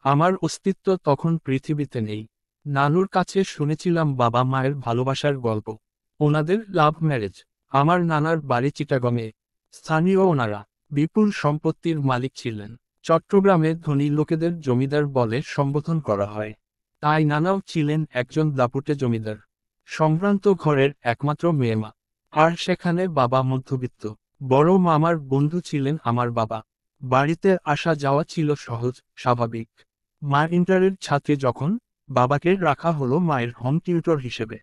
আমার অস্তিত্ব তখন পৃথিবীতে নেই। নানুর কাছে শুনেছিলাম বাবা মায়ের ভালোবাসার গল্প। ওনাদের লাভ ম্যারেজ। আমার নানার বাড়ি চিটাগংয়ে। স্থানীয় ওনারা বিপুল সম্পত্তির মালিক ছিলেন। চট্টগ্রামে ধনী লোকেদের জমিদার বলে সম্বোধন করা হয়। তাই নানাও ছিলেন একজন দাপুটে জমিদার। সম্ভ্রান্ত ঘরের একমাত্র মেয়েমা। আর সেখানে বাবা মধ্যবিত্ত। বড় মামার বন্ধু ছিলেন আমার বাবা। বাড়িতে আসা যাওয়া ছিল সহজ, স্বাভাবিক। মা ইন্টারের ছাত্রী যখন, বাবাকে রাখা হলো মায়ের হোম টিউটর হিসেবে।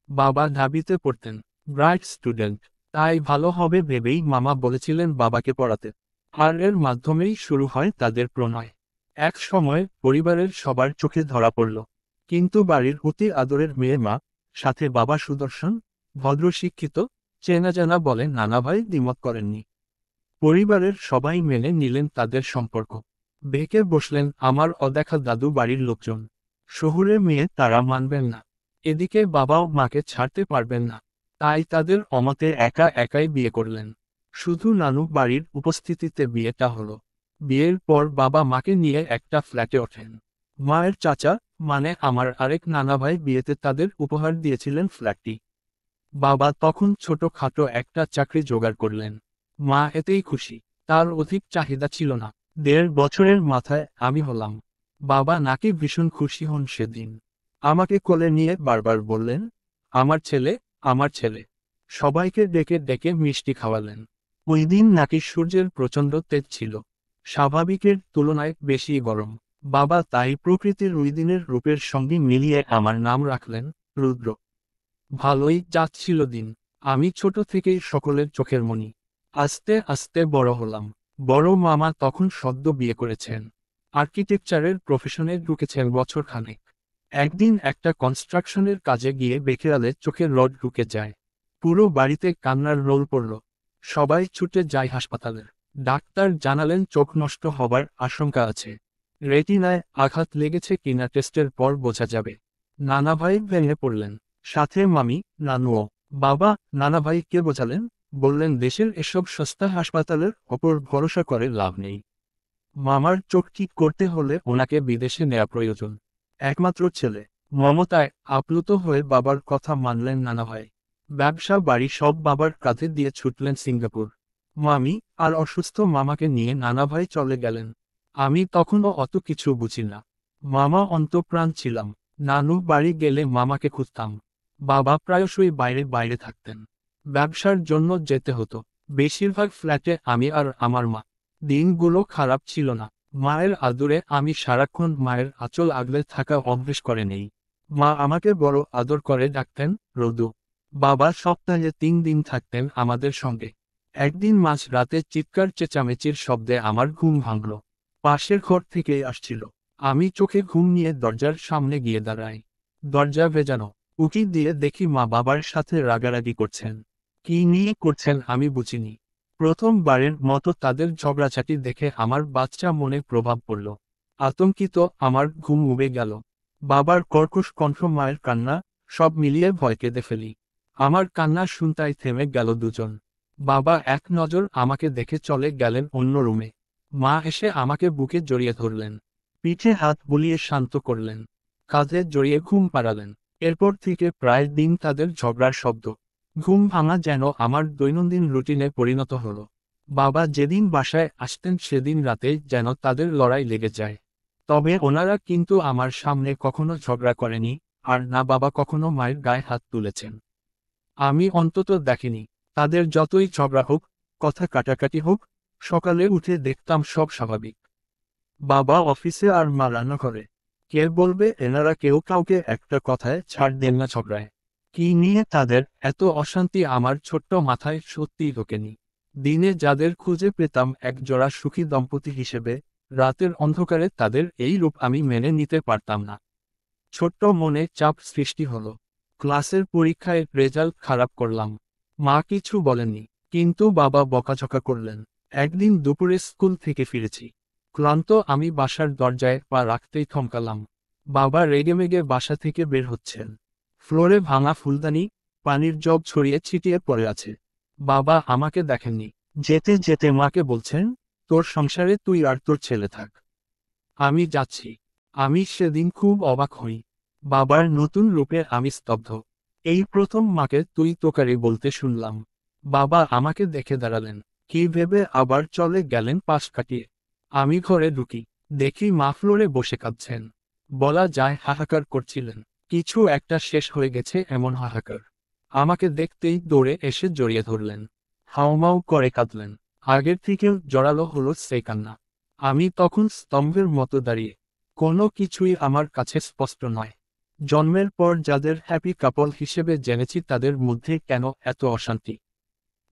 বাবা ঢাবিতে পড়তেন, ব্রাইট স্টুডেন্ট। তাই ভালো হবে ভেবেই মামা বলেছিলেন বাবাকে পড়াতে। আর এর মাধ্যমেই শুরু হয় তাদের প্রণয়। এক সময় পরিবারের সবার চোখে ধরা পড়ল। কিন্তু বাড়ির অতি আদরের মেয়ে মা, সাথে বাবা সুদর্শন, ভদ্র শিক্ষিত, চেনা জানা বলে নানা ভাই দ্বিমত করেননি। পরিবারের সবাই মেনে নিলেন তাদের সম্পর্ক। বেঁকে বসলেন আমার অদেখা দাদু বাড়ির লোকজন। শহুরে মেয়ে তারা মানবেন না। এদিকে বাবাও মাকে ছাড়তে পারবেন না। তাই তাদের অমতে একা একাই বিয়ে করলেন। শুধু নানু বাড়ির উপস্থিতিতে বিয়েটা হলো। বিয়ের পর বাবা মাকে নিয়ে একটা ফ্ল্যাটে ওঠেন। মায়ের চাচা, মানে আমার আরেক নানা ভাই বিয়েতে তাদের উপহার দিয়েছিলেন ফ্ল্যাটটি। বাবা তখন ছোটখাটো একটা চাকরি জোগাড় করলেন। মা এতেই খুশি। তার অধিক চাহিদা ছিল না। 1.5 বছরের মাথায় আমি হলাম। বাবা নাকি ভীষণ খুশি হন সেদিন। আমাকে কোলে নিয়ে বারবার বললেন, আমার ছেলে, আমার ছেলে। সবাইকে ডেকে ডেকে মিষ্টি খাওয়ালেন। ওই দিন নাকি সূর্যের প্রচণ্ড তেজ ছিল। স্বাভাবিকের তুলনায় বেশি গরম। বাবা তাই প্রকৃতির ওই দিনের রূপের সঙ্গে মিলিয়ে আমার নাম রাখলেন, রুদ্র। ভালোই যাচ্ছিল দিন। আমি ছোট থেকেই সকলের চোখের মণি। আস্তে আস্তে বড় হলাম। বড় মামা তখন সদ্য বিয়ে করেছেন। আর্কিটেকচারের প্রফেশনে ঢুকেছেন বছরখানেক। একদিন একটা কনস্ট্রাকশনের কাজে গিয়ে বেখেয়ালে চোখের রড ঢুকে যায়। পুরো বাড়িতে কান্নার রোল পড়ল। সবাই ছুটে যায় হাসপাতালে। ডাক্তার জানালেন চোখ নষ্ট হবার আশঙ্কা আছে। রেটিনায় আঘাত লেগেছে কিনা টেস্টের পর বোঝা যাবে। নানা ভাই ভেঙে পড়লেন। সাথে মামি, নানুও। বাবা নানাভাইকে বোঝালেন, বললেন দেশের এসব সস্তা হাসপাতালের ওপর ভরসা করে লাভ নেই। মামার চোখ ঠিক করতে হলে ওনাকে বিদেশে নেওয়া প্রয়োজন। একমাত্র ছেলে। মমতায় আপ্লুত হয়ে বাবার কথা মানলেন নানাভাই। ব্যবসা বাড়ি সব বাবার কাঁধে দিয়ে ছুটলেন সিঙ্গাপুর। মামি আর অসুস্থ মামাকে নিয়ে নানাভাই চলে গেলেন। আমি তখনও অত কিছু বুঝি না। মামা অন্তঃপ্রাণ ছিলাম। নানু বাড়ি গেলে মামাকে খুঁজতাম। বাবা প্রায়শই বাইরে বাইরে থাকতেন। ব্যবসার জন্য যেতে হতো। বেশিরভাগ ফ্ল্যাটে আমি আর আমার মা। দিনগুলো খারাপ ছিল না। মায়ের আদরে আমি সারাক্ষণ মায়ের আঁচল আগলে থাকা অভ্যেস করে নেই। মা আমাকে বড় আদর করে ডাকতেন, রদু। বাবা সপ্তাহে 3 দিন থাকতেন আমাদের সঙ্গে। একদিন মাঝ রাতে চিৎকার চেঁচামেচির শব্দে আমার ঘুম ভাঙল। পাশের ঘর থেকেই আসছিল। আমি চোখে ঘুম নিয়ে দরজার সামনে গিয়ে দাঁড়াই। দরজা ভেজানো। উকি দিয়ে দেখি মা বাবার সাথে রাগারাগি করছেন। কি নিয়ে করছেন আমি বুঝিনি। প্রথমবারের মতো তাদের ঝগড়াঝাটি দেখে আমার বাচ্চা মনে প্রভাব পড়ল। আতঙ্কিত আমার ঘুম উবে গেল। বাবার কর্কশ কণ্ঠ, মায়ের কান্না, সব মিলিয়ে ভয় কেঁদে ফেলি। আমার কান্না শুনতাই থেমে গেল দুজন। বাবা এক নজর আমাকে দেখে চলে গেলেন অন্য রুমে। মা এসে আমাকে বুকে জড়িয়ে ধরলেন। পিঠে হাত বুলিয়ে শান্ত করলেন। কাঁধে জড়িয়ে ঘুম পাড়ালেন। এরপর থেকে প্রায় দিন তাদের ঝগড়ার শব্দ। ঘুম ভাঙা যেন আমার দৈনন্দিন রুটিনে পরিণত হলো। বাবা যেদিন বাসায় আসতেন সেদিন রাতে যেন তাদের লড়াই লেগে যায়। তবে ওনারা কিন্তু আমার সামনে কখনো ঝগড়া করেনি, আর না বাবা কখনো মায়ের গায়ে হাত তুলেছেন। আমি অন্তত দেখিনি। তাদের যতই ঝগড়া হোক, কথা কাটাকাটি হোক, সকালে উঠে দেখতাম সব স্বাভাবিক। বাবা অফিসে আর মা রান্নাঘরে। কে বলবে এনারা কেউ কাউকে একটা কথায় ছাড় দেন না ঝগড়ায়। কি নিয়ে তাদের এত অশান্তি আমার ছোট্ট মাথায় সত্যিই ঢোকেনি। দিনে যাদের খুঁজে পেতাম একজোড়া সুখী দম্পতি হিসেবে, রাতের অন্ধকারে তাদের এই রূপ আমি মেনে নিতে পারতাম না। ছোট্ট মনে চাপ সৃষ্টি হলো। ক্লাসের পরীক্ষায় রেজাল্ট খারাপ করলাম। মা কিছু বলেননি, কিন্তু বাবা বকাঝকা করলেন। একদিন দুপুরে স্কুল থেকে ফিরেছি। ক্লান্ত আমি বাসার দরজায় পা রাখতেই থমকালাম। বাবা রেগেমেগে বাসা থেকে বের হচ্ছেন। ফ্লোরে ভাঙা ফুলদানি, পানির জগ ছড়িয়ে ছিটিয়ে পড়ে আছে। বাবা আমাকে দেখেননি। যেতে যেতে মাকে বলছেন, তোর সংসারে তুই আর তোর ছেলে থাক। আমি যাচ্ছি। আমি সেদিন খুব অবাক হই। বাবার নতুন রূপে আমি স্তব্ধ। এই প্রথম মাকে তুই তোকারি বলতে শুনলাম। বাবা আমাকে দেখে দাঁড়ালেন, কি ভেবে আবার চলে গেলেন পাশ কাটিয়ে। আমি ঘরে ঢুকি, দেখি মা ফ্লোরে বসে কাঁদছেন। বলা যায় হাহাকার করছিলেন। কিছু একটা শেষ হয়ে গেছে এমন হাহাকার। আমাকে দেখতেই দৌড়ে এসে জড়িয়ে ধরলেন। হাউমাউ করে কাঁদলেন। আগের থেকেও জোরালো হলো সেই কান্না। আমি তখন স্তম্ভের মতো দাঁড়িয়ে। কোনো কিছুই আমার কাছে স্পষ্ট নয়। জন্মের পর যাদের হ্যাপি কাপল হিসেবে জেনেছি তাদের মধ্যে কেন এত অশান্তি।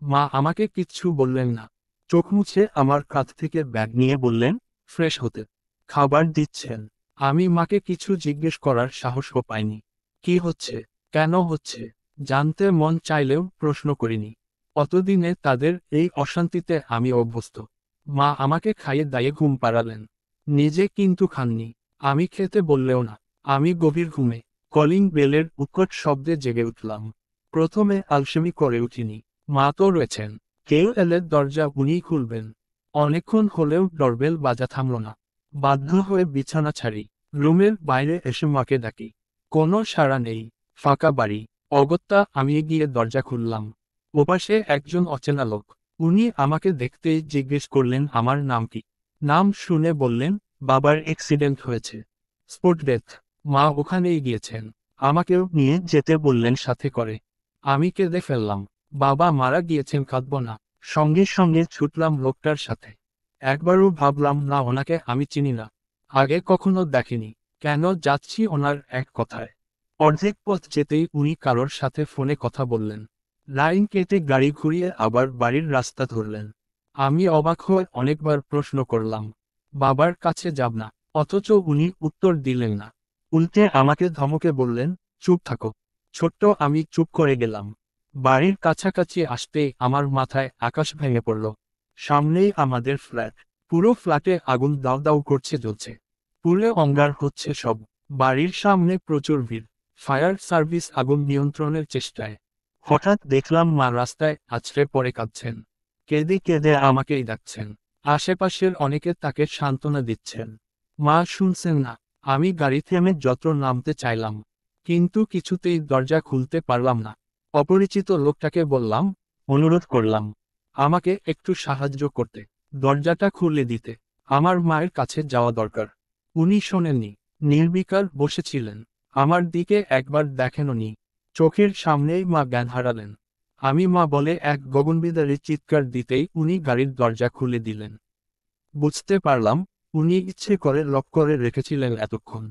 মা আমাকে কিচ্ছু বললেন না। চোখ মুছে আমার কাঁধ থেকে ব্যাগ নিয়ে বললেন, ফ্রেশ হতে। খাবার দিচ্ছেন। আমি মাকে কিছু জিজ্ঞেস করার সাহসও পাইনি। কি হচ্ছে, কেন হচ্ছে, জানতে মন চাইলেও প্রশ্ন করিনি। অতদিনে তাদের এই অশান্তিতে আমি অভ্যস্ত। মা আমাকে খাইয়ে দাইয়ে ঘুম পাড়ালেন। নিজে কিন্তু খাননি। আমি খেতে বললেও না। আমি গভীর ঘুমে কলিং বেলের উৎকট শব্দে জেগে উঠলাম। প্রথমে আলসেমি করে উঠিনি। মা তো রয়েছেন, কেউ এলে দরজা উনিই খুলবেন। অনেকক্ষণ হলেও ডরবেল বাজা থামল না। বাধ্য হয়ে বিছানা ছাড়ি, রুমের বাইরে এসে মাকে ডাকি। কোনো সাড়া নেই, ফাঁকা বাড়ি। অগত্যা আমি গিয়ে দরজা খুললাম। ওপাশে একজন অচেনা লোক। উনি আমাকে দেখতেই জিজ্ঞেস করলেন আমার নাম কি। নাম শুনে বললেন, বাবার অ্যাক্সিডেন্ট হয়েছে, স্পট ডেথ। মা ওখানেই গিয়েছেন। আমাকেও নিয়ে যেতে বললেন সাথে করে। আমি কেঁদে ফেললাম। বাবা মারা গিয়েছেন, কাঁদব না। সঙ্গে সঙ্গে ছুটলাম লোকটার সাথে। একবারও ভাবলাম না ওনাকে আমি চিনি না, আগে কখনো দেখিনি। কেন যাচ্ছি ওনার এক কথায়। অর্ধেক পথ যেতেই উনি কারোর সাথে ফোনে কথা বললেন। লাইন কেটে গাড়ি ঘুরিয়ে আবার বাড়ির রাস্তা ধরলেন। আমি অবাক হয়ে অনেকবার প্রশ্ন করলাম, বাবার কাছে যাব না, অথচ উনি উত্তর দিলেন না। উল্টে আমাকে ধমকে বললেন, চুপ থাকো। ছোট্ট আমি চুপ করে গেলাম। বাড়ির কাছাকাছি আসতেই আমার মাথায় আকাশ ভেঙে পড়ল। সামনেই আমাদের ফ্ল্যাট। পুরো ফ্ল্যাটে আগুন দাউ দাউ করছে, জ্বলছে। পুরে অঙ্গার হচ্ছে সব। বাড়ির সামনে প্রচুর ভিড়। ফায়ার সার্ভিস আগুন নিয়ন্ত্রণের চেষ্টায়। হঠাৎ দেখলাম মা রাস্তায় আছড়ে পড়ে কাঁদছেন। কেঁদে কেঁদে আমাকেই ডাকছেন। আশেপাশের অনেকে তাকে সান্ত্বনা দিচ্ছেন। মা শুনছেন না। আমি গাড়ি থেমে যত্র নামতে চাইলাম, কিন্তু কিছুতেই দরজা খুলতে পারলাম না। অপরিচিত লোকটাকে বললাম, অনুরোধ করলাম আমাকে একটু সাহায্য করতে, দরজাটা খুলে দিতে। আমার মায়ের কাছে যাওয়া দরকার। উনি শোনেননি, নির্বিকার বসেছিলেন। আমার দিকে একবার দেখেননি। চোখের সামনেই মা জ্ঞান হারালেন। আমি মা বলে এক গগনবিদারী চিৎকার দিতেই উনি গাড়ির দরজা খুলে দিলেন। বুঝতে পারলাম, উনি ইচ্ছে করে লক করে রেখেছিলেন এতক্ষণ।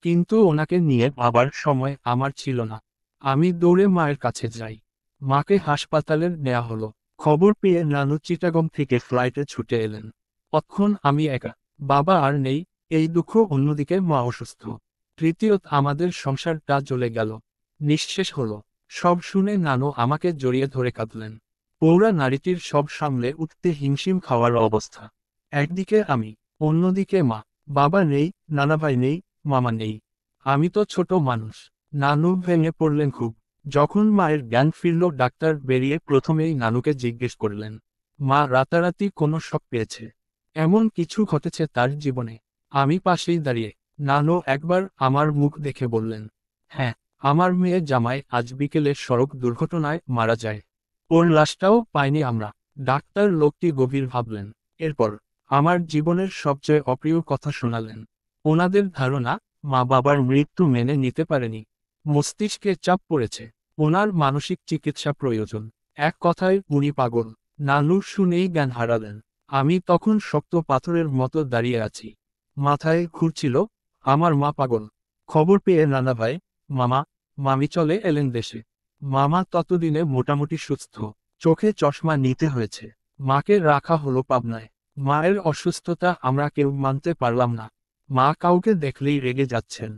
কিন্তু ওনাকে নিয়ে ভাবার সময় আমার ছিল না। আমি দৌড়ে মায়ের কাছে যাই। মাকে হাসপাতালে নেওয়া হলো। খবর পেয়ে নানু চিটাগং থেকে ফ্লাইটে ছুটে এলেন। তখন আমি একা। বাবা আর নেই, এই দুঃখ। অন্যদিকে মা অসুস্থ। তৃতীয়ত আমাদের সংসারটা জ্বলে গেল, নিঃশেষ হলো। সব শুনে নানু আমাকে জড়িয়ে ধরে কাঁদলেন। পৌরা নারীটির সব সামলে উঠতে হিমশিম খাওয়ার অবস্থা। একদিকে আমি, অন্যদিকে মা। বাবা নেই, নানাভাই নেই, মামা নেই। আমি তো ছোট মানুষ। নানু ভেঙে পড়লেন খুব। যখন মায়ের জ্ঞান ফিরল ডাক্তার বেরিয়ে প্রথমেই নানুকে জিজ্ঞেস করলেন, মা রাতারাতি কোনো শক পেয়েছে, এমন কিছু ঘটেছে তার জীবনে? আমি পাশেই দাঁড়িয়ে। নানু একবার আমার মুখ দেখে বললেন, হ্যাঁ, আমার মেয়ে জামাই আজ বিকেলে সড়ক দুর্ঘটনায় মারা যায়। ওর লাশটাও পাইনি আমরা। ডাক্তার লোকটি গভীর ভাবলেন। এরপর আমার জীবনের সবচেয়ে অপ্রিয় কথা শোনালেন। ওনাদের ধারণা, মা বাবার মৃত্যু মেনে নিতে পারেনি। মস্তিষ্কে চাপ পড়েছে। ওনার মানসিক চিকিৎসা প্রয়োজন। এক কথায় উনি পাগল। নানু শুনেই জ্ঞান হারালেন। আমি তখন শক্ত পাথরের মতো দাঁড়িয়ে আছি। মাথায় ঘুরছিল, আমার মা পাগল। খবর পেয়ে নানাভাই, মামা, মামি চলে এলেন দেশে। মামা ততদিনে মোটামুটি সুস্থ। চোখে চশমা নিতে হয়েছে। মাকে রাখা হলো পাবনায়। মায়ের অসুস্থতা আমরা কেউ মানতে পারলাম না। মা কাউকে দেখলেই রেগে যাচ্ছেন।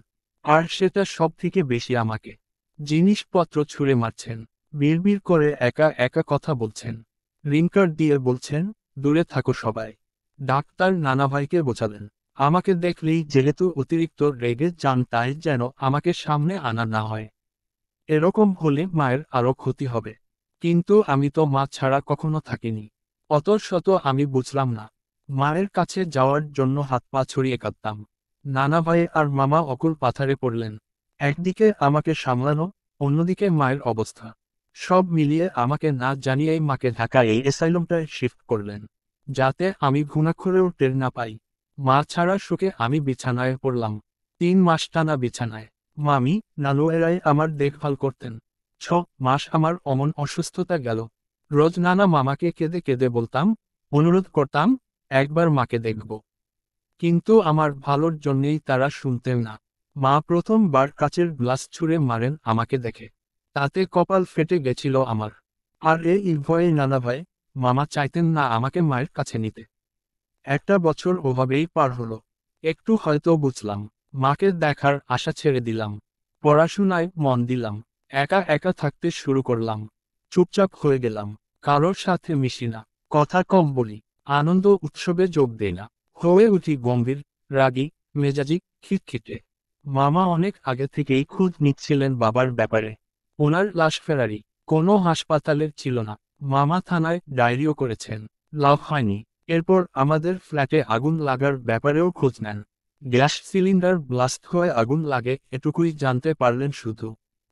আর সেটা সব থেকে বেশি আমাকে। জিনিসপত্র ছুঁড়ে মারছেন। বিড়বিড় করে একা একা কথা বলছেন। রিংকার দিয়ে বলছেন, দূরে থাকো সবাই। ডাক্তার নানাভাইকে বোঝালেন, আমাকে দেখলেই যেহেতু অতিরিক্ত রেগে যান তাই যেন আমাকে সামনে আনা না হয়। এরকম হলে মায়ের আরও ক্ষতি হবে। কিন্তু আমি তো মা ছাড়া কখনো থাকিনি। অত শত আমি বুঝলাম না। মায়ের কাছে যাওয়ার জন্য হাত পা ছড়িয়ে কাঁদতাম। নানা ভাই আর মামা অকুল পাথারে পড়লেন। একদিকে আমাকে সামলানো, অন্যদিকে মায়ের অবস্থা। সব মিলিয়ে আমাকে না জানিয়েই মাকে ঢাকা এই অ্যাসাইলামটায় শিফট করলেন, যাতে আমি ঘুণাক্ষরেও টের না পাই। মা ছাড়া শোকে আমি বিছানায় পড়লাম। 3 মাস টানা বিছানায়। মামি, নানু এরাই আমার দেখভাল করতেন। 6 মাস আমার অমন অসুস্থতা গেল। রোজ নানা মামাকে কেঁদে কেঁদে বলতাম, অনুরোধ করতাম, একবার মাকে দেখব। কিন্তু আমার ভালোর জন্যেই তারা শুনতেন না। মা প্রথমবার কাচের গ্লাস ছুঁড়ে মারেন আমাকে দেখে। তাতে কপাল ফেটে গেছিল আমার। আর এই ভয়ে নানা ভাই, মামা চাইতেন না আমাকে মায়ের কাছে নিতে। একটা বছর ওভাবেই পার হলো। একটু হয়তো বুঝলাম, মাকে দেখার আশা ছেড়ে দিলাম। পড়াশোনায় মন দিলাম। একা একা থাকতে শুরু করলাম। চুপচাপ হয়ে গেলাম। কারোর সাথে মিশি না, কথা কম বলি, আনন্দ উৎসবে যোগ দেই না। হয়ে উঠি গম্ভীর, রাগী, মেজাজি, খিটখিটে। মামা অনেক আগে থেকেই খোঁজ নিচ্ছিলেন বাবার ব্যাপারে। ওনার লাশ ফেরারি কোনো হাসপাতালের ছিল না। মামা থানায় ডায়েরিও করেছেন, লাভ হয়নি। এরপর আমাদের ফ্ল্যাটে আগুন লাগার ব্যাপারেও খোঁজ নেন। গ্যাস সিলিন্ডার ব্লাস্ট হয়ে আগুন লাগে এটুকুই জানতে পারলেন শুধু।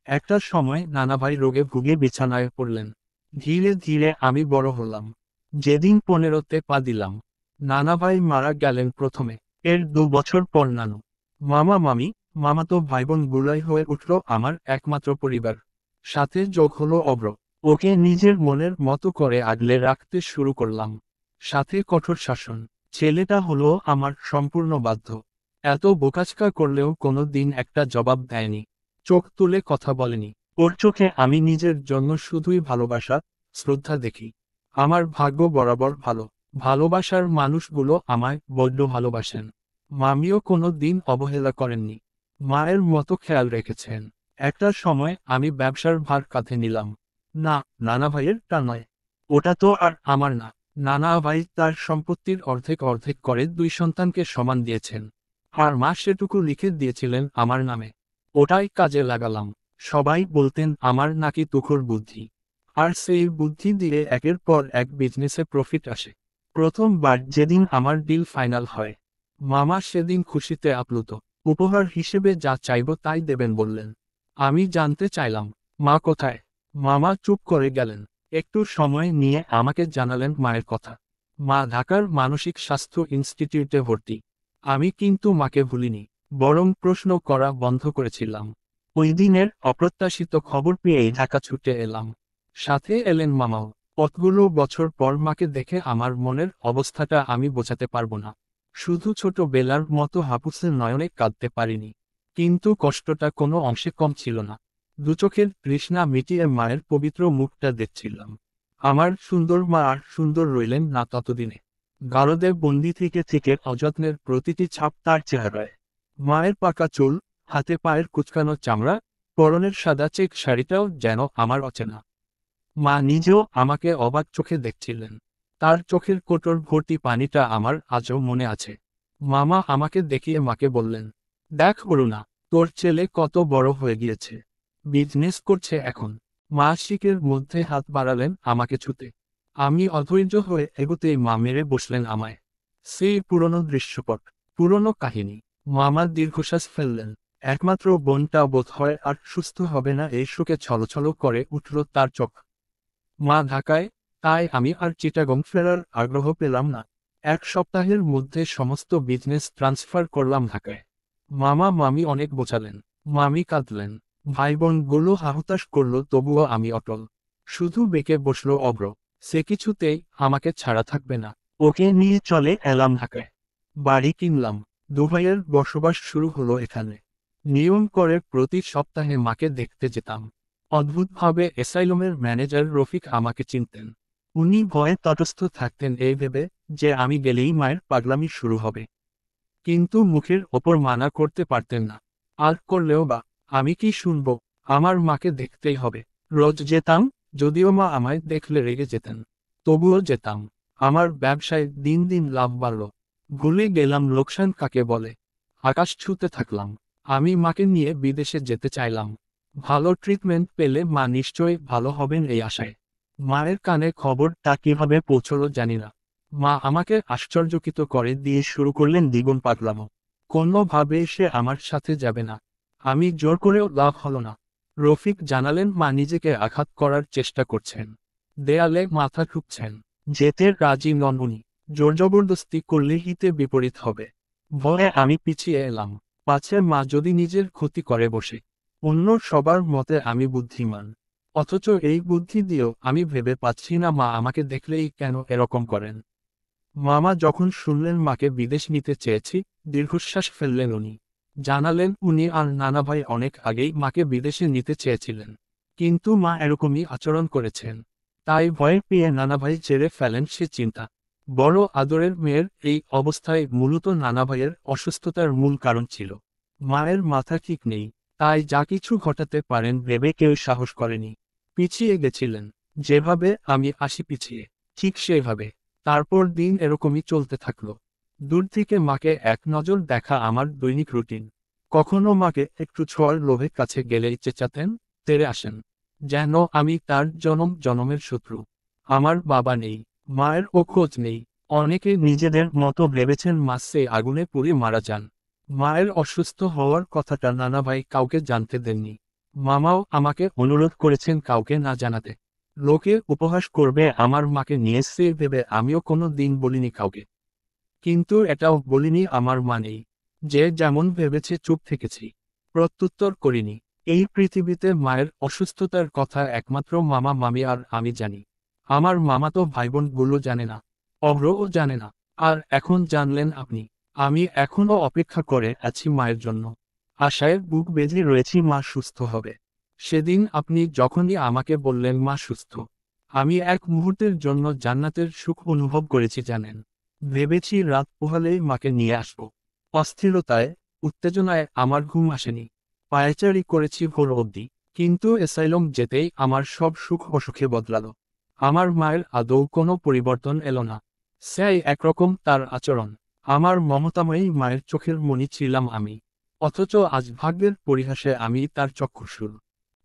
একটা সময় নানাভাই রোগে ভুগে বিছানায় পড়লেন। ধীরে ধীরে আমি বড় হলাম। যেদিন 15তে পা দিলাম, নানাভাই মারা গেলেন প্রথমে। এর 2 বছর পর নানু, মামা মামি, মামাতো ভাইবোন গুলাই হয়ে উঠল আমার একমাত্র পরিবার। সাথে যোগ হলো অব্র। ওকে নিজের মনের মতো করে আগলে রাখতে শুরু করলাম। সাথে কঠোর শাসন। ছেলেটা হলো আমার সম্পূর্ণ বাধ্য। এত বোকাচকা করলেও কোনো দিন একটা জবাব দেয়নি। চোখ তুলে কথা বলেনি। ওর চোখে আমি নিজের জন্য শুধুই ভালোবাসা, শ্রদ্ধা দেখি। আমার ভাগ্য বরাবর ভালো। ভালোবাসার মানুষগুলো আমায় বড্ড ভালোবাসেন। মামিও কোনো দিন অবহেলা করেননি। মায়ের মতো খেয়াল রেখেছেন। একটা সময় আমি ব্যবসার ভার কাঁধে নিলাম। না, নানা ভাইয়ের টা নয়। ওটা তো আর আমার না। নানা ভাই তার সম্পত্তির অর্ধেক অর্ধেক করে 2 সন্তানকে সমান দিয়েছেন। আর মা সেটুকু লিখে দিয়েছিলেন আমার নামে। ওটাই কাজে লাগালাম। সবাই বলতেন আমার নাকি তুখোড় বুদ্ধি। আর সেই বুদ্ধি দিয়ে একের পর এক বিজনেসে প্রফিট আসে। প্রথমবার যেদিন আমার ডিল ফাইনাল হয়, মামা সেদিন খুশিতে আপ্লুত। উপহার হিসেবে যা চাইব তাই দেবেন বললেন। আমি জানতে চাইলাম, মা কোথায়? মামা চুপ করে গেলেন। একটু সময় নিয়ে আমাকে জানালেন মায়ের কথা। মা ঢাকার মানসিক স্বাস্থ্য ইনস্টিটিউটে ভর্তি। আমি কিন্তু মাকে ভুলিনি, বরং প্রশ্ন করা বন্ধ করেছিলাম। ওই দিনের অপ্রত্যাশিত খবর পেয়েই ঢাকা ছুটে এলাম। সাথে এলেন মামাও। কতগুলো বছর পর মাকে দেখে আমার মনের অবস্থাটা আমি বোঝাতে পারবো না। শুধু ছোটবেলার মতো হাপুসের নয়নে কাঁদতে পারিনি। কিন্তু কষ্টটা কোনো অংশে কম ছিল না। দুচোখের তৃষ্ণা মিটিয়ে মায়ের পবিত্র মুখটা দেখছিলাম। আমার সুন্দর মা আর সুন্দর রইলেন না ততদিনে। গারদে বন্দি থেকে থেকে অযত্নের প্রতিটি ছাপ তার চেহারায়। মায়ের পাকা চুল, হাতে পায়ের কুচকানো চামড়া, পরনের সাদা চেক শাড়িটাও যেন আমার অচেনা। মা নিজেও আমাকে অবাক চোখে দেখছিলেন। তার চোখের কোটর ভর্তি পানিটা আমার আজও মনে আছে। মামা আমাকে দেখিয়ে মাকে বললেন, দেখ অরুণা, তোর ছেলে কত বড় হয়ে গিয়েছে। বিজনেস করছে এখন। মা শিকের মধ্যে হাত বাড়ালেন আমাকে ছুতে। আমি অধৈর্য হয়ে এগোতেই মা মেরে বসলেন আমায়। সেই পুরনো দৃশ্যপট, পুরনো কাহিনী। মামা দীর্ঘশ্বাস ফেললেন। একমাত্র বোনটা বোধ হয় আর সুস্থ হবে না এই শোকে ছলছল করে উঠল তার চোখ। মা ঢাকায়, তাই আমি আর চিটাগং ফেরার আগ্রহ পেলাম না। 1 সপ্তাহের মধ্যে সমস্ত বিজনেস ট্রান্সফার করলাম ঢাকায়। মামা মামি অনেক বোঝালেন। মামি কাঁদলেন। ভাই বোনগুলো হাহুতাশ করল, তবুও আমি অটল। শুধু বেঁকে বসলো অব্র। সে কিছুতেই আমাকে ছাড়া থাকবে না। ওকে নিয়ে চলে এলাম ঢাকায়। বাড়ি কিনলাম। দুবাইয়ের বসবাস শুরু হলো এখানে। নিয়ম করে প্রতি সপ্তাহে মাকে দেখতে যেতাম। অদ্ভুতভাবে অ্যাসাইলামের ম্যানেজার রফিক আমাকে চিনতেন। উনি ভয়ে তটস্থ থাকতেন এই ভেবে যে আমি গেলেই মায়ের পাগলামি শুরু হবে। কিন্তু মুখের ওপর মানা করতে পারতেন না। আর করলেও বা আমি কি শুনব? আমার মাকে দেখতেই হবে। রোজ যেতাম, যদিও মা আমায় দেখলে রেগে যেতেন। তবুও যেতাম। আমার ব্যবসায় দিন দিন লাভ বাড়ল। ভুলে গেলাম লোকসান কাকে বলে। আকাশ ছুঁতে থাকলাম। আমি মাকে নিয়ে বিদেশে যেতে চাইলাম। ভালো ট্রিটমেন্ট পেলে মা নিশ্চয়ই ভালো হবেন এই আশায়। মায়ের কানে খবরটা কিভাবে পৌঁছলো জানি না। মা আমাকে আশ্চর্যকিত করে দিয়ে শুরু করলেন দ্বিগুণ পাগলামো। কোনোভাবে সে আমার সাথে যাবে না। আমি জোর করেও লাভ হলো না। রফিক জানালেন মা নিজেকে আঘাত করার চেষ্টা করছেন, দেয়ালে মাথা ঠুকছেন। যেতে রাজি নন উনি। জোর জবরদস্তি করলে হিতে বিপরীত হবে। ভয়ে আমি পিছিয়ে এলাম, পাছে মা যদি নিজের ক্ষতি করে বসে। অন্য সবার মতে আমি বুদ্ধিমান, অথচ এই বুদ্ধি দিয়েও আমি ভেবে পাচ্ছি না মা আমাকে দেখলেই কেন এরকম করেন। মামা যখন শুনলেন মাকে বিদেশ নিতে চেয়েছি, দীর্ঘশ্বাস ফেললেন উনি। জানালেন উনি আর নানা ভাই অনেক আগেই মাকে বিদেশে নিতে চেয়েছিলেন, কিন্তু মা এরকমই আচরণ করেছেন। তাই ভয় পেয়ে নানা ভাই ছেড়ে ফেলেন সে চিন্তা। বড় আদরের মেয়ের এই অবস্থায় মূলত নানা ভাইয়ের অসুস্থতার মূল কারণ ছিল। মায়ের মাথা ঠিক নেই, তাই যা কিছু ঘটাতে পারেন ভেবে কেউ সাহস করেনি। পিছিয়ে গেছিলেন, যেভাবে আমি আসি পিছিয়ে, ঠিক সেভাবে। তারপর দিন এরকমই চলতে থাকলো। দূর থেকে মাকে এক নজর দেখা আমার দৈনিক রুটিন। কখনো মাকে একটু ছোঁয়ার লোভে কাছে গেলেই চেঁচাতেন, তেড়ে আসেন, যেন আমি তার জনম জনমের শত্রু। আমার বাবা নেই, মায়ের ও খোঁজ নেই। অনেকে নিজেদের মতো ভেবেছেন মা সেই আগুনে পুড়ে মারা যান। মায়ের অসুস্থ হওয়ার কথাটা নানা ভাই কাউকে জানতে দেননি। মামাও আমাকে অনুরোধ করেছেন কাউকে না জানাতে। লোকে উপহাস করবে আমার মাকে নিয়ে সে ভেবে আমিও কোনো দিন বলিনি কাউকে। কিন্তু এটাও বলিনি আমার মা নেই। যে যেমন ভেবেছে চুপ থেকেছি, প্রত্যুত্তর করিনি। এই পৃথিবীতে মায়ের অসুস্থতার কথা একমাত্র মামা মামি আর আমি জানি। আমার মামাতো ভাইবোনগুলো জানে না, অভ্রও জানে না। আর এখন জানলেন আপনি। আমি এখনো অপেক্ষা করে আছি মায়ের জন্য। আশায় বুক বেঁধে রয়েছি মা সুস্থ হবে। সেদিন আপনি যখনই আমাকে বললেন মা সুস্থ, আমি এক মুহূর্তের জন্য জান্নাতের সুখ অনুভব করেছি জানেন। ভেবেছি রাত পোহালেই মাকে নিয়ে আসব। অস্থিরতায়, উত্তেজনায় আমার ঘুম আসেনি। পায়চারি করেছি ভোর অবধি, কিন্তু এসাইলম যেতেই আমার সব সুখ অসুখে বদলালো। আমার মায়ের আদৌ কোনো পরিবর্তন এলো না। সেই একরকম তার আচরণ। আমার মমতাময়ী মায়ের চোখের মণি ছিলাম আমি, অথচ আজ ভাগ্যের পরিহাসে আমি তার চক্ষুশূল।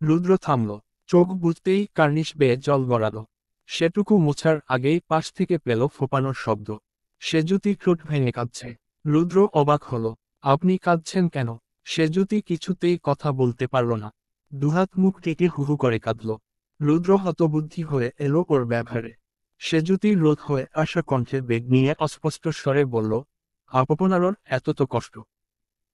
রুদ্র থামল, চোখ বুঝতেই কার্নিশ বেয়ে জল গড়ালো। সেটুকু মোছার আগেই পাশ থেকে পেল ফোপানোর শব্দ। সেজুতি ঠোঁট ভেঙে কাঁদছে। রুদ্র অবাক হলো। আপনি কাঁদছেন কেন? সেজুতি কিছুতেই কথা বলতে পারল না। দুহাত মুখ টেকে হুহু করে কাঁদল। রুদ্র হতবুদ্ধি হয়ে এলো ওর ব্যবহারে। সেজুতি রোধ হয়ে আসা কণ্ঠে বেগ নিয়ে অস্পষ্ট স্বরে বলল, আপনারও এত তো কষ্ট,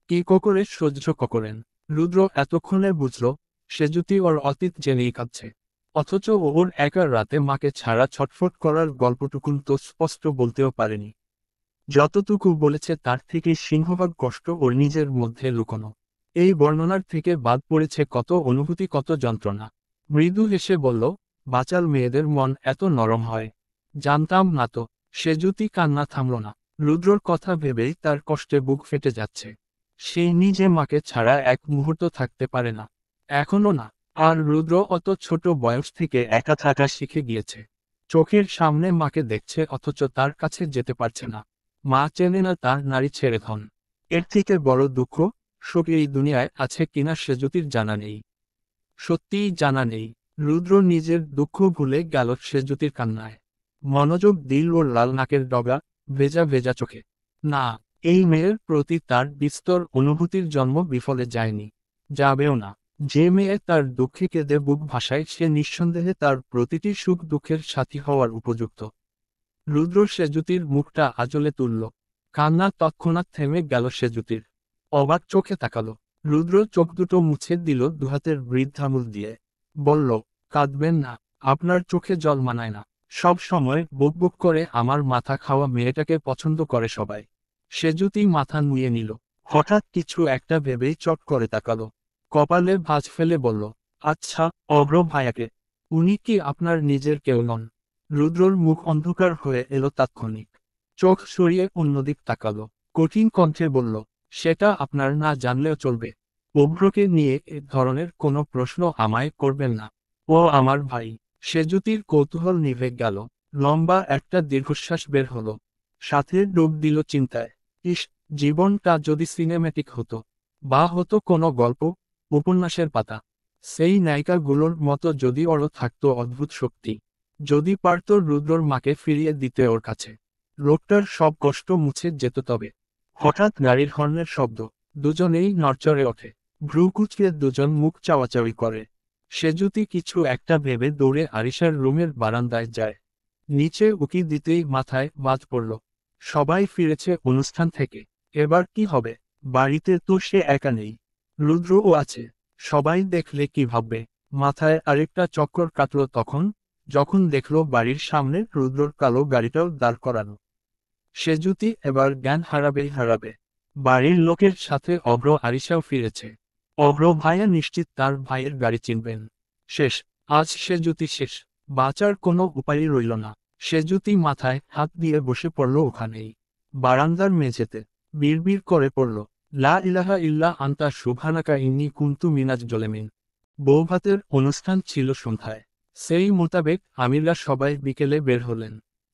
কি করে সহ্য করেন? রুদ্র এতক্ষণে বুঝল, সেজুতি ওর অতীত জেনেই কাঁদছে। অথচ ওর একা রাতে মাকে ছাড়া ছটফট করার গল্পটুকুন তো স্পষ্ট বলতেও পারেনি। যতটুকু বলেছে তার থেকে সিংহভাগ কষ্ট ওর নিজের মধ্যে লুকোনো। এই বর্ণনার থেকে বাদ পড়েছে কত অনুভূতি, কত যন্ত্রণা। মৃদু হেসে বলল, বাচাল মেয়েদের মন এত নরম হয়। জানতাম না তো। সেজুতি কান্না থামল না। রুদ্রর কথা ভেবেই তার কষ্টে বুক ফেটে যাচ্ছে। সে নিজে মাকে ছাড়া এক মুহূর্ত থাকতে পারে না, এখনো না। আর রুদ্র অত ছোট বয়স থেকে একা থাকা শিখে গিয়েছে। চোখের সামনে মাকে দেখছে অথচ তার কাছে যেতে পারছে না। মা চেনে না তার নারী ছেড়ে ধন। এর থেকে বড় দুঃখ, শোক এই দুনিয়ায় আছে কিনা সেজুতির জানা নেই। সত্যিই জানা নেই। রুদ্র নিজের দুঃখ ভুলে গেল সেজুতির কান্নায়। মনোযোগ দিল ওর লাল নাকের ডগা, ভেজা ভেজা চোখে। না, এই মেয়ের প্রতি তার বিস্তর অনুভূতির জন্ম বিফলে যায়নি, যাবেও না। যে মেয়ে তার দুঃখে কেঁদে বুক ভাসায় সে নিঃসন্দেহে তার প্রতিটি সুখ দুঃখের সাথী হওয়ার উপযুক্ত। রুদ্র সেজুতির মুখটা আঁচলে তুলল। কান্না তৎক্ষণাৎ থেমে গেল সেজুতির। অবাক চোখে তাকালো। রুদ্র চোখ দুটো মুছে দিল দুহাতের বৃদ্ধাঙ্গুল দিয়ে। বলল, কাঁদবেন না, আপনার চোখে জল মানায় না। সব সময় বকবক করে আমার মাথা খাওয়া মেয়েটাকে পছন্দ করে সবাই। সেজুতি মাথা নুয়ে নিল। হঠাৎ কিছু একটা ভেবেই চট করে তাকালো। কপালে ভাঁজ ফেলে বলল, আচ্ছা, অভ্র ভাইয়াকে, উনি কি আপনার নিজের কেউ নন? রুদ্রর মুখ অন্ধকার হয়ে এলো তাৎক্ষণিক। চোখ সরিয়ে অন্যদিক তাকালো। কঠিন কণ্ঠে বলল, সেটা আপনার না জানলেও চলবে। অভ্রকে নিয়ে এ ধরনের কোনো প্রশ্ন আমায় করবেন না। ও আমার ভাই। সেজুতির কৌতূহল নিভে গেল। লম্বা একটা দীর্ঘশ্বাস বের হলো। সাথে ডুব দিল চিন্তায়। ইস, জীবনটা যদি সিনেম্যাটিক হতো, বা হতো কোনো গল্প, উপন্যাসের পাতা। সেই নায়িকাগুলোর মতো যদি ওরও থাকতো অদ্ভুত শক্তি। যদি পারত রুদ্রর মাকে ফিরিয়ে দিতে ওর কাছে, লোকটার সব কষ্ট মুছে যেত তবে। হঠাৎ গাড়ির হর্নের শব্দ। দুজনেই নড়চড়ে ওঠে। ভ্রু কুঁচকে দুজন মুখ চাওয়াচাওয়ি করে। সেজুতি কিছু একটা ভেবে দৌড়ে আরিশার রুমের বারান্দায় যায়। নিচে উকি দিতেই মাথায় বাজ পড়ল। সবাই ফিরেছে অনুষ্ঠান থেকে। এবার কি হবে? বাড়িতে তো সে একা নেই। রুদ্রও আছে। সবাই দেখলে কি ভাববে? মাথায় আরেকটা চক্কর কাটল যখন দেখল বাড়ির সামনে রুদ্রর কালো গাড়িটাও দাঁড় করানো। সেজুতি এবার জ্ঞান হারাবে। বাড়ির লোকের সাথে অভ্র আরিশাও ফিরেছে। অভ্র ভাইয়া নিশ্চিত তার ভাইয়ের গাড়ি চিনবেন। শেষ। আজ সেজুতি শেষ। বাঁচার কোনো উপায়ই রইল না। সেজুতি মাথায় হাত দিয়ে বসে পড়ল ওখানেই। বারান্দার মেঝেতে বিড়বিড় করে পড়ল, লা ইলাহা ইল্লা আন্তা সুবহানাকা ইন্নী কুনতু মিনাজ জলেমিন। বৌভাতের অনুষ্ঠান ছিল সন্ধ্যায়। সেই মোতাবেক আমিররা সবাই বিকেলে বের হলেন।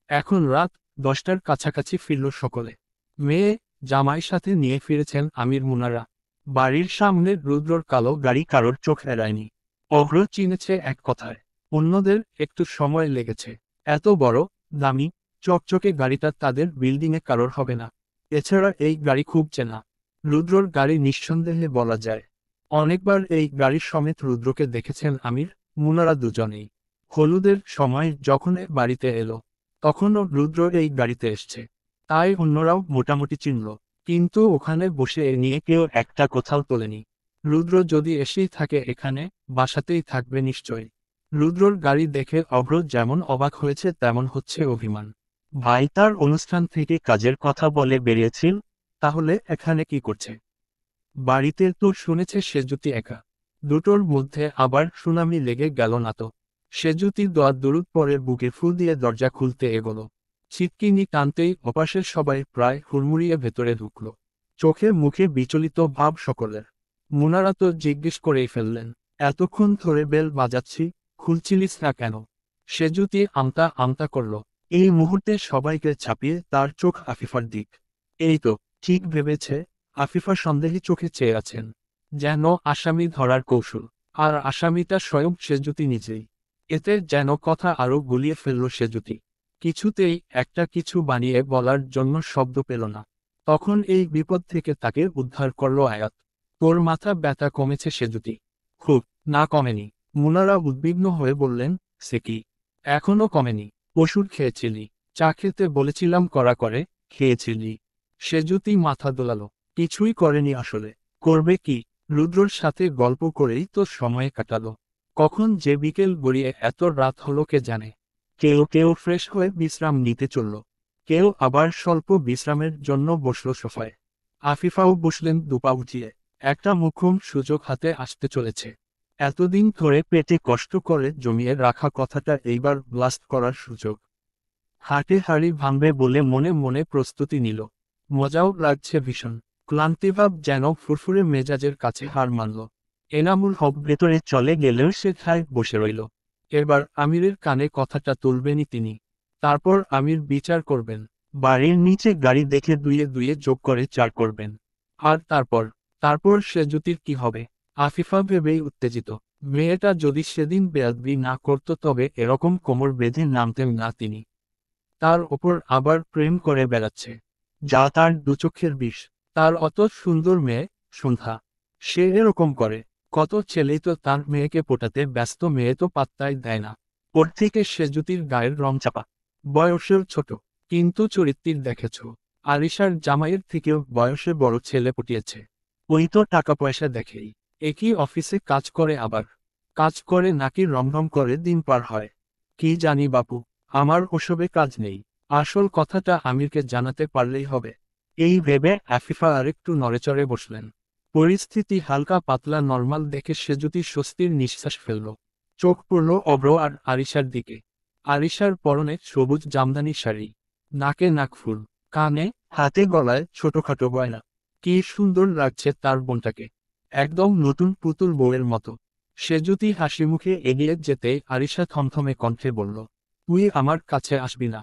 এখন রাত 10টার কাছাকাছি ফিরল সকলে। মেয়ে জামাই সাথে নিয়ে ফিরেছেন আমির মুনারা। বাড়ির সামনে রুদ্রর কালো গাড়ি কারোর চোখ এড়ায়নি। অভ্র চিনেছে এক কথায়। অন্যদের একটু সময় লেগেছে। এত বড়, দামি, চকচকে গাড়িটা তাদের বিল্ডিংয়ে কারোর হবে না। এছাড়া এই গাড়ি খুব চেনা। রুদ্রর গাড়ি নিঃসন্দেহে বলা যায়। অনেকবার এই গাড়ির সমেত রুদ্রকে দেখেছেন আমির, মুনারা দুজনেই। হলুদের সময় যখন এ বাড়িতে এলো, তখনও রুদ্র এই গাড়িতে এসছে। তাই অন্যরাও মোটামুটি চিনল। কিন্তু ওখানে বসে এ নিয়ে কেউ একটা কোথাও তোলেনি। রুদ্র যদি এসেই থাকে এখানে, বাসাতেই থাকবে নিশ্চয়ই। রুদ্রর গাড়ি দেখে অভ্র যেমন অবাক হয়েছে তেমন হচ্ছে অভিমান। ভাই তার অনুষ্ঠান থেকে কাজের কথা বলে বেরিয়েছিল, তাহলে এখানে কি করছে? বাড়িতে তো শুনেছে সেজুতি একা। দুটোর মধ্যে আবার সুনামি লেগে গেল না তো? সেজুতি দোয়া দুরুদ পরে বুকে ফুল দিয়ে দরজা খুলতে এগোলো। ছিটকিনি টানতেই অপাশের সবাই প্রায় হুড়মুড়িয়ে ভেতরে ঢুকল। চোখে মুখে বিচলিত ভাব সকলের। মুনারা তো জিজ্ঞেস করেই ফেললেন, এতক্ষণ ধরে বেল বাজাচ্ছি, খুলছিলিস না কেন? সেজুতি আমতা আমতা করল। এই মুহূর্তে সবাইকে ছাপিয়ে তার চোখ আফিফার দিক। এই তো, ঠিক ভেবেছে। আফিফা সন্দেহী চোখে চেয়ে আছেন, যেন আসামি ধরার কৌশল। আর আসামিটা স্বয়ং সেজুতি নিজেই। এতে যেন কথা আরো গুলিয়ে ফেলল সেজুতি। কিছুতেই একটা কিছু বানিয়ে বলার জন্য শব্দ পেল না। তখন এই বিপদ থেকে তাকে উদ্ধার করল আয়াত। তোর মাথা ব্যথা কমেছে সেজুতি? খুব। না কমেনি। মুনারা উদ্বিগ্ন হয়ে বললেন, সে কি? এখনো কমেনি? ওষুধ খেয়েছিলি? চা খেতে বলেছিলাম কড়া করে, খেয়েছিলি? সেজুতি মাথা দোলালো। কিছুই করেনি আসলে। করবে কি? রুদ্রর সাথে গল্প করেই তো সময় কাটালো। কখন যে বিকেল গড়িয়ে এত রাত হলো কে জানে। কেউ কেউ ফ্রেশ হয়ে বিশ্রাম নিতে চলল। কেউ আবার স্বল্প বিশ্রামের জন্য বসল সোফায়। আফিফাও বসলেন দুপা উঠিয়ে। একটা মোক্ষম সুযোগ হাতে আসতে চলেছে। এতদিন ধরে পেটে কষ্ট করে জমিয়ে রাখা কথাটা এইবার ব্লাস্ট করার সুযোগ। হাটে হাড়ি ভাঙবে বলে মনে মনে প্রস্তুতি নিল। মজাও লাগছে ভীষণ। ক্লান্তিভাব যেন ফুরফুরে মেজাজের কাছে হার মানল। এনামুল হক ভেতরে চলে গেলেও সে ঠায় বসে রইল। এবার আমিরের কানে কথাটা তুলবেনই তিনি। তারপর আমির বিচার করবেন। বাড়ির নিচে গাড়ি দেখে দুইয়ে দুইয়ে যোগ করে 4 করবেন। আর তারপর সেজুতির কি হবে? আফিফা ভেবেই উত্তেজিত। মেয়েটা যদি সেদিন বেয়াদবি না করত তবে এরকম কোমর বেঁধে নামতেন না তিনি। তার ওপর আবার প্রেম করে বেড়াচ্ছে, যা তার দুচোখের বিষ। তার অত সুন্দর মেয়ে, সন্ধ্যা। সে এরকম করে। কত ছেলেই তো তার মেয়েকে পটাতে ব্যস্ত, মেয়ে তো পাত্তাই দেয় না। ওর থেকে সেজুতির গায়ের রং চাপা। বয়সেও ছোট, কিন্তু চরিত্রের দেখেছ। আলিশার জামাইয়ের থেকেও বয়সে বড় ছেলে পটিয়েছে। ওই তো টাকা পয়সা দেখেই। একই অফিসে কাজ করে, আবার কাজ করে নাকি রমরম করে দিন পার হয়। কি জানি বাপু, আমার ওসবে কাজ নেই। আসল কথাটা আমিরকে জানাতে পারলেই হবে। এই ভেবে আফিফা আরেকটু নড়েচড়ে বসলেন। পরিস্থিতি হালকা পাতলা নরমাল দেখে সেজুতি স্বস্তির নিঃশ্বাস ফেলল। চোখ পড়ল অভ্র আর আরিশার দিকে। আরিশার পরনে সবুজ জামদানি শাড়ি, নাকে নাকফুল, কানে হাতে গলায় ছোটখাটো গয়না। কি সুন্দর লাগছে তার বোনটাকে। একদম নতুন পুতুল বউয়ের মতো। সেজুতি হাসি মুখে এগিয়ে যেতেই আরিশা থমথমে কণ্ঠে বলল, তুই আমার কাছে আসবি না?